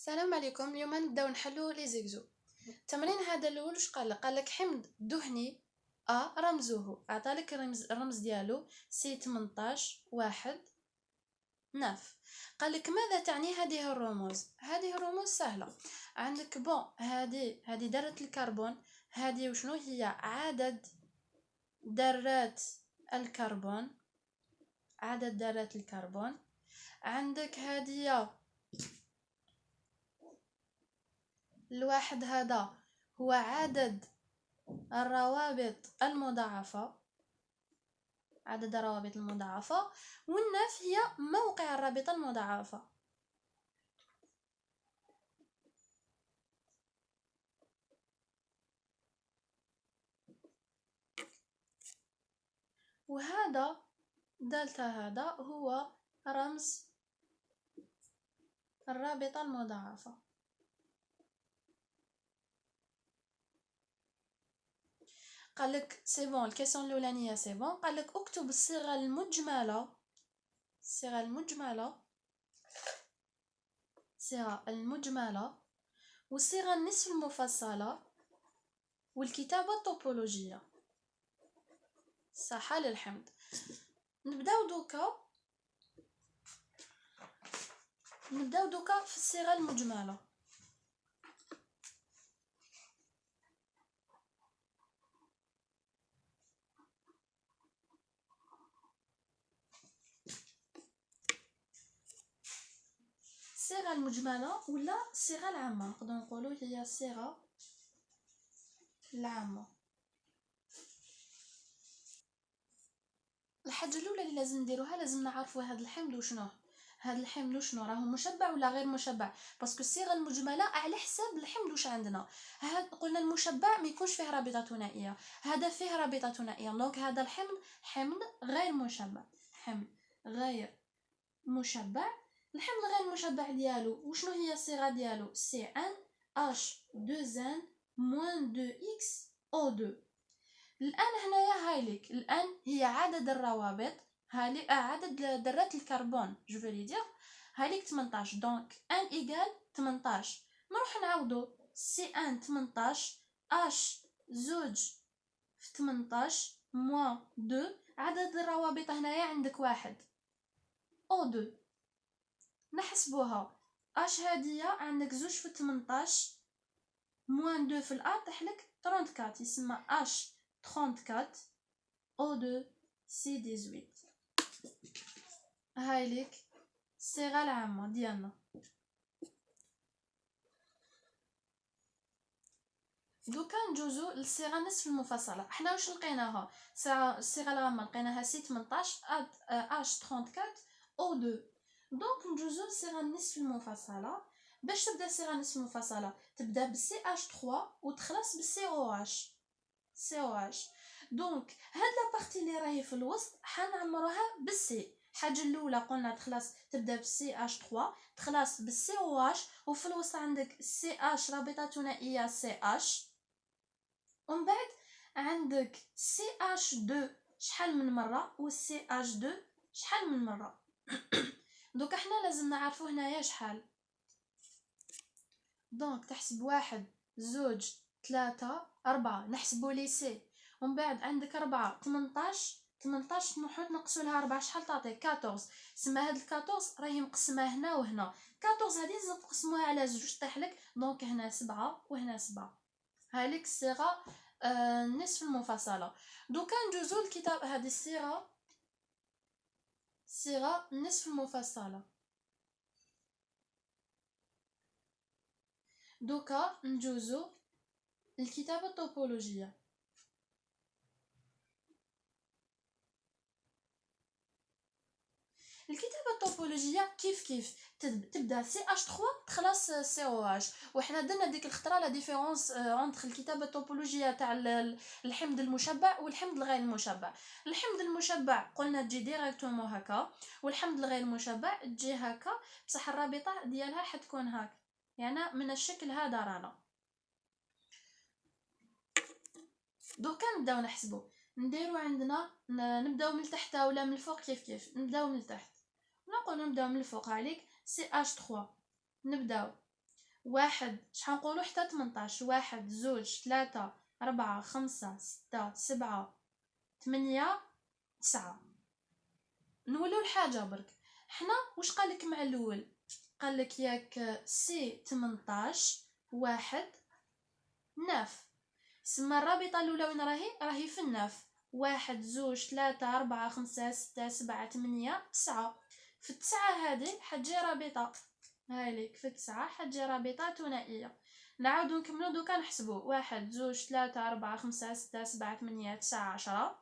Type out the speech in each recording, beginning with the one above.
السلام عليكم. اليوم نبداو نحلو لي زيكزو. التمرين هذا الاول واش قالك حمض دهني رمزه، عطالك الرمز ديالو سي 18 واحد ناف. قالك ماذا تعني هذه الرموز؟ هذه الرموز سهله. عندك هذه ذره الكربون، هذه وشنو هي؟ عدد ذرات الكربون، عدد ذرات الكربون. عندك هذه الواحد، هذا هو عدد الروابط المضاعفة، عدد الروابط المضاعفة. والناف هي موقع الرابطة المضاعفة. وهذا دلتا هذا هو رمز الرابطة المضاعفة. قالك سي بون، الكيسيون الاولانيه سي بون. قالك اكتب الصيغه المجمله، الصيغه المجمله، الصيغه المجمله والصيغه النصف المفصله والكتابه الطوبولوجيه. صحه للحمض. نبداو دوكا في الصيغه المجمله. الصيغه المجمله ولا الصيغه العامه، نقدروا نقولوا هي الصيغه العامه. الحاجه الاولى اللي لازم نديروها، لازم نعرفوا هذا الحمض وشنو، هذا الحمض وشنو راه مشبع ولا غير مشبع. باسكو الصيغه المجمله على حساب الحمض واش عندنا. هاد قلنا المشبع ما يكونش فيه رابطه ثنائيه، هذا فيه رابطه ثنائيه. دونك هذا الحمض حمض غير مشبع، حمض غير مشبع. الحمض غير مشبع ديالو وشنو هي الصيغه ديالو؟ CnH2n-2x O2. الان هنايا هايليك، الان هي عدد الروابط، هايليك عدد ذرات الكربون جو فولي دير هايليك 18. دونك ان ايغال 18. نروح نعوضو CN 18 H زوج في 18 موان 2. عدد الروابط هنايا عندك واحد O2. نحسبوها اش هادية عندك زوج في 18 موان 2 في الار تحلك 34، يسمى اش 34 O2 C18. هايليك الصيغة العامة ديالنا. دوكا ندوزو للصيغة النصف المفصلة. حنا واش لقيناها؟ الصيغة العامة لقيناها سي 18 اش 34 O2. دونك ندوزو للصيغة النصف المفصلة. باش تبدا الصيغة النصف المفصلة تبدا بالسي اش 3 وتخلص بالسي او اش، سي او اش. دونك هاد لابارتي اللي راهي في الوسط حنعمروها بالسي. الحاجه الاولى قلنا تخلص تبدا بالسي اش 3 تخلص بالسي او اش، وفي الوسط عندك سي اش رابطه ثنائيه سي اش، ومن بعد عندك سي اش 2 شحال من مره والسي اش 2 شحال من مره. دوك احنا لازم نعرفو هنايا شحال. دونك تحسب 1 زوج 3 4 نحسبو لي سي، ومن بعد عندك 4 18 18 نروحو نقصو لها 4 شحال تعطي 14. سما هاد 14 راهي مقسمه هنا وهنا، 14 هادي لازم تقسموها على زوج طيحلك. دونك هنا 7 وهنا 7. هاليك الصيغه النصف المفصله. دوكا ندوزو الكتاب هذه الصيغه النصف المفصله. دوكا نجوزو الكتابة الطوبولوجية. الكتابة الطوبولوجية كيف تبدا سي اش 3 تخلص سي او اش. وحنا درنا ديك الخطره لا ديفيرونس انتر الكتابة الطوبولوجية تاع الحمض المشبع والحمض الغير المشبع. الحمض المشبع قلنا تجي ديريكتومون هكا، والحمض الغير المشبع تجي هكا، بصح الرابطه ديالها حتكون هكا، يعني من الشكل هذا رانا. دوكا نبداو نحسبو، نديرو عندنا نبداو من التحت ولا من الفوق؟ كيف نبداو من التحت. نقولوا نبداو من الفوق. عليك سي اش 3 نبداو واحد شحال نقولو حتى 18 واحد زوج 3 4 5 6 7 8 9. نولو الحاجه برك حنا واش قالك مع الاول قالك ياك سي 18 واحد ناف سما الرابطه الاولى وين راهي في الناف واحد زوج 3 4 5 6 7 8 9 في التسعة هذه حتجي رابطه هايليك في التسعة حتجي رابطه ثنائيه نعاودو نكملو دوكا نحسبو واحد زوج 3 4 5 6 7 8 9 10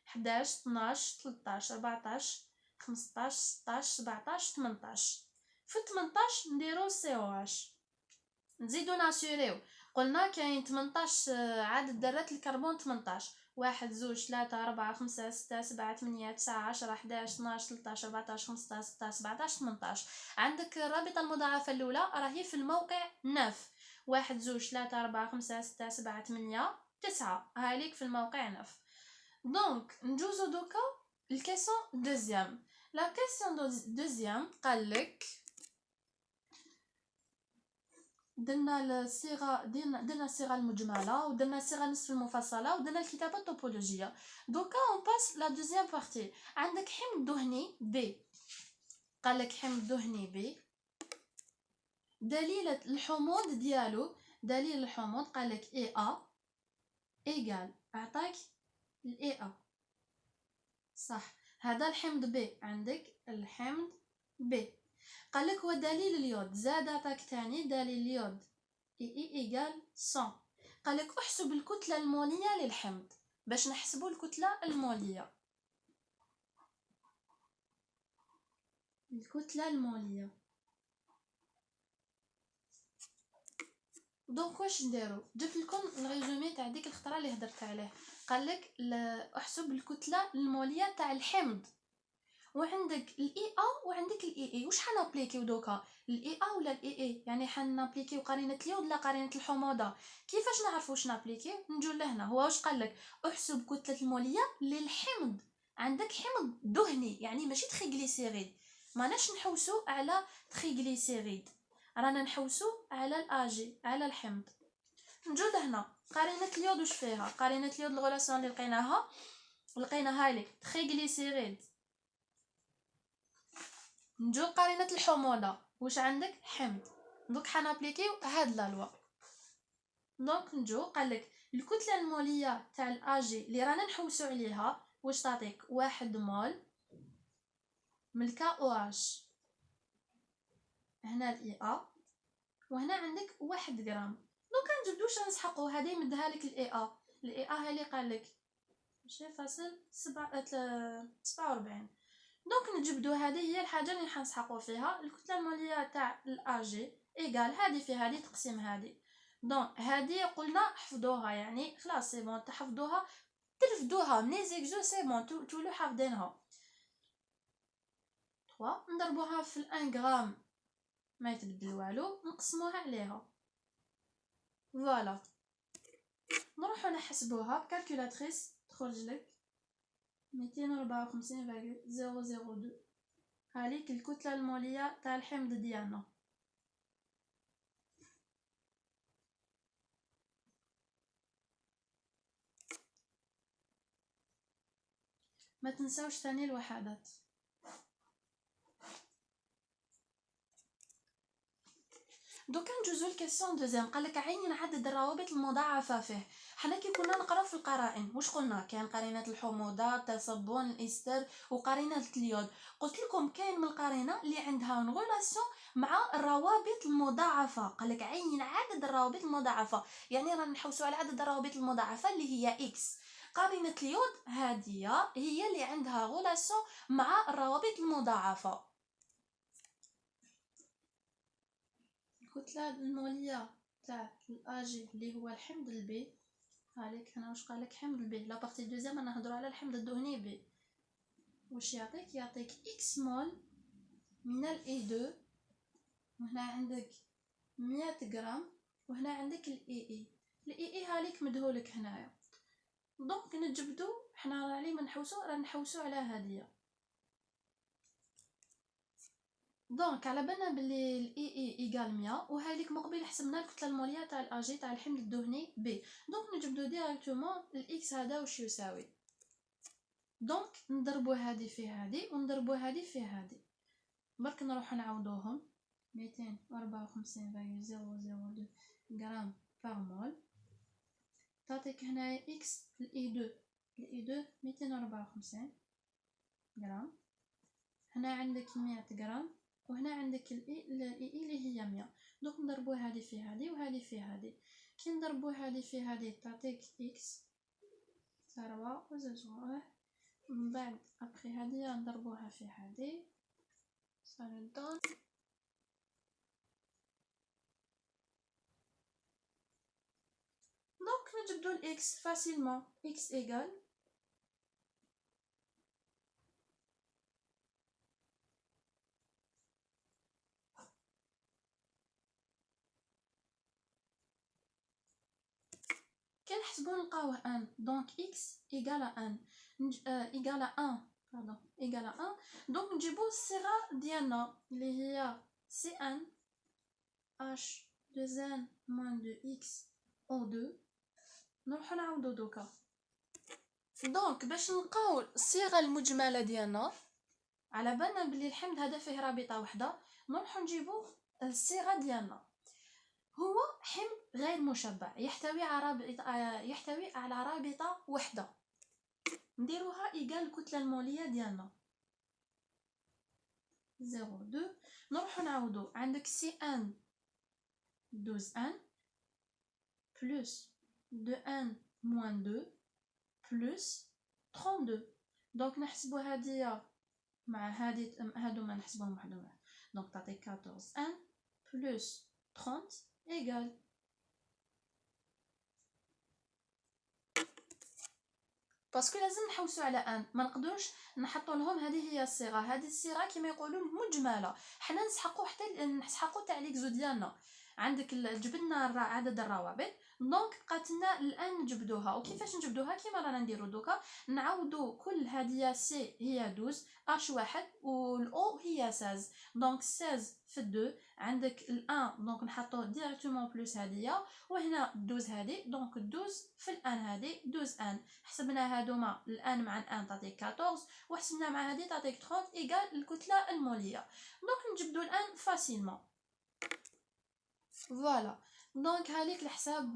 11 12 13 14 15 16 17 18 في 18 نديرو سي او اش نزيدو ناسيوريو قلنا كاين 18 عدد ذرات الكربون 18 واحد زوج 3 4 5 6 7 8 9 10 11 12 13 14 15 16 17 18 عندك الرابطة المضاعفة الأولى راهي في الموقع 9 واحد زوج 3 4 5 6 7 8 9 هاليك في الموقع 9 دونك ندوزو دوكا الكيسيون دوزيام لا كيسيون دوزيام قالك درنا الصيغه درنا الصيغه المجمله ودرنا الصيغه نصف المفصله ودرنا الكتابه الطوبولوجيه دوكا اون باس لا دوزيام بارتي عندك حمض دهني بي قالك حمض دهني بي دليل الحموض ديالو دليل الحموض قالك اي ا ايغال اعطاك الاي ا صح هذا الحمض بي عندك الحمض بي قالك هو دليل اليود زاد عطاك تاني دليل اليود اي ايغال 100 قالك احسب الكتله الموليه للحمض باش نحسبوا الكتله الموليه دونك واش نديرو جبت لكم الريزومي تاع ديك الخطره اللي هضرت عليه قالك احسب الكتله الموليه تاع الحمض وعندك الاي ا وعندك الاي اي واش حنابليكيو دوكا الاي ا ولا الاي اي يعني حنابليكيو قرينه اليود ولا قرينه الحموضه كيفاش نعرفوا واش نابليكيو نجو لهنا هو واش قالك احسب كتله الموليه للحمض عندك حمض دهني يعني ماشي تريغليسيريد ماناش نحوسو على تريغليسيريد رانا نحوسو على الاجي على الحمض نجو لهنا قرينه اليود واش فيها قرينه اليود الغولاسيون اللي لقيناها هايلي تريغليسيريد نجو قرينه الحموضه واش عندك حمض دوك حنابليكيو هاد لا لوا دونك نجو قالك الكتله الموليه تاع الاجي اللي رانا نحوسو عليها واش تعطيك 1 مول من الكا او اش هنا الاي ا وهنا عندك 1 غرام دونك نجبدو واش نسحقو هذه يمدها لك الاي ا هي اللي قالك 0.47 دونك نجبدو هذه هي الحاجه اللي حنسحقو فيها الكتله الموليه تاع الاجي ايغال هذه في هذه تقسيم هذه دونك هذه قلنا حفظوها يعني خلاص سي بون تحفظوها ترفدوها من لي زيكزو سي بون تولو حافظينها 3 نضربوها في ال1 غرام ما يتبدل والو نقسموها عليها فوالا نروحو نحسبوها بكالكولاتريس تخرج لك 254.002 هاليك الكتله الموليه تاع الحمض ديالنا ما تنساوش ثاني الوحدات دوكا نجوزو الكيسيون دوزيام قالك عين عدد الروابط المضاعفه فيه حنا كي كنا نقراو في القرائن واش قلنا كاين قرينه الحموضه التصبن الاستر وقرينه اليود قلت لكم كاين من القرينه اللي عندها غولاسيون مع الروابط المضاعفه قالك عين عدد الروابط المضاعفه يعني رانا نحوسوا على عدد الروابط المضاعفه اللي هي اكس قرينه اليود هذه هي اللي عندها غولاسيون مع الروابط المضاعفه الكتله الموليه تاع الاجي اللي هو الحمض البي هاليك هنا واش قالك حمض البي لا بارتي دوزيام انا نهضروا على الحمض الدهني بي واش يعطيك اكس مول من الاي 2 وهنا عندك 100 غرام وهنا عندك الاي اي هاليك مدهولك هنايا دونك نجبدو حنا عليه ما نحوسو راه نحوسو على هاديه دونك على بالنا بلي الاي اي ايكال 100 وهاي ليك مقبل حسبنا الكتله الموليه تاع الاجي تاع الحمض الدهني بي. دونك نجبدو ديريكتومون الاكس هذا واش يساوي. دونك نضربو هذه في هذه ونضربو هذه في هذه. برك نروح نعوضوهم. 254,002 غرام بار مول تعطيك هنايا اكس الاي 2 254 غرام. هنا عندك 100 غرام وهنا عندك الاي اللي هي 100. دونك نضربو هذه في هذه وهذه في هذه. كي نضربو هذه في هذه تعطيك اكس ثروة وزوج. من بعد ابخي هذه نضربوها في هذه صار. دونك نجبدو الاكس فاسيلمون. اكس ايغال كنحسبو نلقاوه ان. دونك اكس ايغال ان ايغال ان باردون ايغال ان. دونك نجيبو الصيغه ديالنا اللي هي سي ان اش 2 ان موان 2 اكس او 2. نروحو نعاودو دوكا. دونك باش نلقاو الصيغه المجمله ديالنا على بالنا بلي الحمض هذا فيه رابطه وحده. نروحو نجيبو الصيغه ديالنا. هو حمض غير مشبع يحتوي على رابطه وحده. نديروها ايكال الكتله الموليه ديالنا 0.2. نروحو نعوضو. عندك سي ان 12 ان بلس 2 ان موان 2 بلس 32. دونك نحسبو هادية مع هادي هادوما نحسبوهم وحدهم. دونك تعطيك 14 ان بلس 30 ايكال. باسكو لازم نحوسو على ان، ما نقدروش نحطوا لهم هذه هي الصيغه. هذه الصيغه كما يقولون مجمله. حنا نسحقوا حتى نسحقوا تاع ليكزو ديالنا. عندك جبدنا عدد الروابط. دونك بقات لنا الان نجبدوها. وكيفاش نجبدوها؟ كيما رانا نديرو دوكا نعوضو كل هذه سي هي 12 اش واحد والاو هي 16. دونك 16 في 2 عندك الان. دونك نحطو ديريكتومون بلس هذه وهنا 12 هذه. دونك 12 في الان هذه 12 ان. حسبنا هادوما الان مع الان تعطيك 14 وحسبنا مع هذه تعطيك 30 ايكال الكتله الموليه. دونك نجبدو الان فاسيلمون. فوالا. دونك هاليك الحساب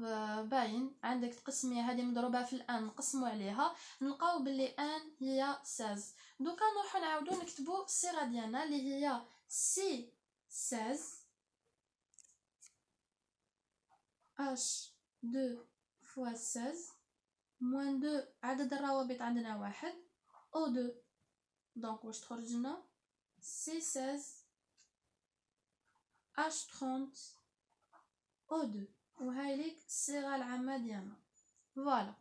باين. عندك تقسمي هذه مضروبه في الان نقسمو عليها نلقاو باللي ان هي 16. دوكا نروحو نعاودو نكتبو الصيغه ديالنا اللي هي سي 16 اش 2 فوا 16 موان 2 عدد الروابط عندنا واحد او 2. دونك واش تخرج لنا سي 16 اش 30 او 2. وهاي ليك الصيغه العامه ديالنا. فوالا.